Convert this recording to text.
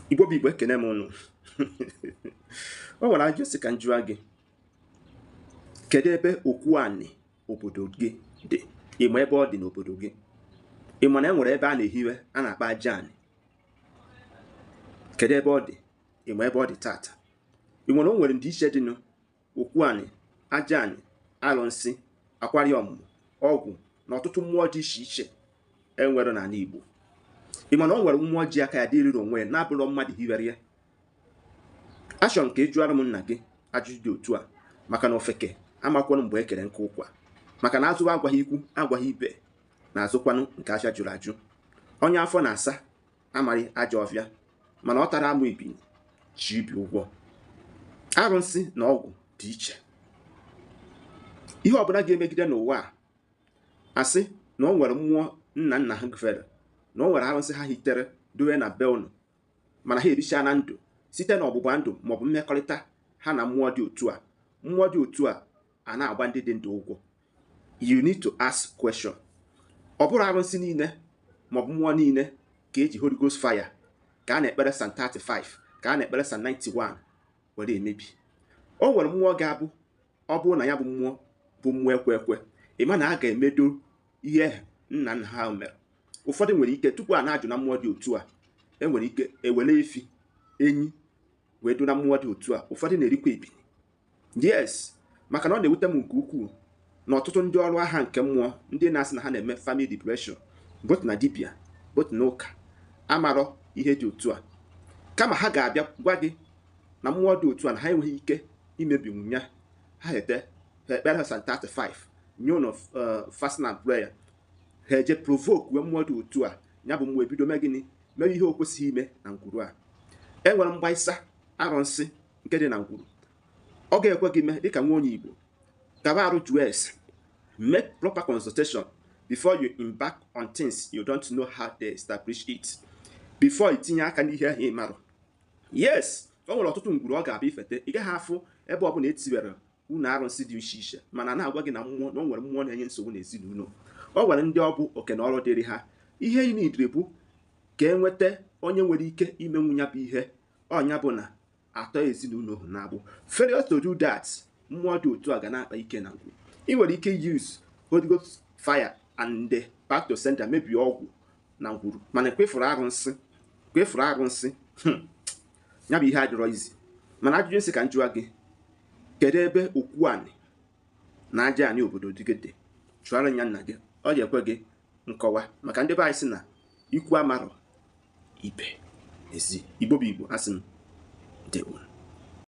Igbo bụ Igbo, ekene m unu. O nwere ajụ sị ka m jụọ gị, kedu ebe okwu anị obodo gị dị? Ịma ebe ọ dị n'obodo gị? Ịma na e nwere ebe a na-ehiwe a na-akpa aja anị? Kedu ebe ọ dị? Ịma ebe ọ dị tata? Ị nwere o nwere ndị iche dị n'okwu anị, aja anị, alụnsị, akwari ọmụmụ, ọgwụ na ọtụtụ mmụọ dị iche iche enwere n'ala Igbo. Ị ma na o nwere mmụọ ji aka ya dịrịrị onwe ya na-abụrọ mmadụ hiwere ya? Achọrọ m ka ị jụọrọ m nna gị ajụjụ dị otu a, maka na ofeke amakwanụ mgbe e kere nke ụkwa, maka na azụwa agwaghị ikwu agwaghị ibe na azụkwanụ nke aja jụrụ ajụ. Onye afọ na-asa amaghị aja ọfịa, mana ọ tara amụ ibini ji ibi ụgwọ. Arụnsị na ọgwụ dị iche. Ihe ọbụla ga-emegide n'ụwa a, asị na o nwere mmụọ nna nna ha gafere, na o nwere arụnsị ha hitere dowe na be unu, mana ha erichaa na ndụ site na ọgbụgba ndụ maọbụ mmekọrịta ha na mmụọ dị otu a. Mmụọ dị otu a na-agba ndị dị ndụ ụgwọ. You need to ask question. Ọ bụrụ arụnsị niile maọbụ mmụọ niile ka eji Holy Ghost fire, ka a na-ekpere Psalm 35, ka a na-ekpere Psalm 91 were emebi. O nwere mmụọ ga-abụ, ọ bụrụ na ya bụ mmụọ ekwe ekwe, ịma na a ga-emedo ihe nna nna ha mere. Ụfọdụ nwere ike tupu a na-ajụ na mmụọ dị otu a, enwere ike ewere efi, enyi wee do na mmụọ dị otu a. Ụfọdụ na-erikwa ebini. Yes, maka na ọ na-ewute m nke ukwuu na ọtụtụ ndị ọrụ agha nke mmụọ, ndị na-asị na ha na-eme family depression, both na dibia both na ụka, amarọ ihe dị otu a. Kama ha ga-abịa gwa gị na mmụọ dị otu a na ha enweghị ike imebi nwunye ha, ekpere Psalm 35, nye ụlọ fasting and prayer, ha eje provoke wee mmụọ dị otu a, ya bụ mmụọ ebido mee gịnị? Mere ihe o kwesịghị ime na ngwuru a. Enwere mgbaisa arụnsị nke dị na ngwuru. Ọ ga-ekwe gị mee dịka nwa onye Igbo, gaba arụ jụọ ese, make proper consultation before you embark on things you don't know how they establish it, before itinye aka n'ihe ahụ ị marụ. Yes, o nwere ọtụtụ ngwuru ọ ga-abịa ifete, ị gaghị afụ ebe ọ bụla etiwere unu arụnsị dị iche iche, mana na-agwa gị na mmụọ, na o nwere mmụọ na-enye nsogbu n'ezinụlọ. O nwere ndị ọ bụ oke na ọrụ dịrị ha. Ihe ị niile bụ ka e nweta onye nwere ike imenwu ya bụ ihe. Ọnya bụ na atọ ezinụlọ ahụ na-abụ. Failure to do that, mmụọ dị otu a ga na-akpa ike na ngwu. Ị nwere ike use Holy Ghost fire and back to center, mebie ọgwụ na ngwuru, mana kwefuru arụnsị ya bụ ihe adịrọ izi. Mana ajụjụ nsị ka m jụọ gị, kedu ebe okwu anị na aja anị obodo dị gị dị? Chụọrọ ya nna gị, ọ ga-ekwe gị nkọwa, maka ndị be anyị sị na ikwu amarọ ibe ezi. Igbo bụ Igbo, asị m ndewo.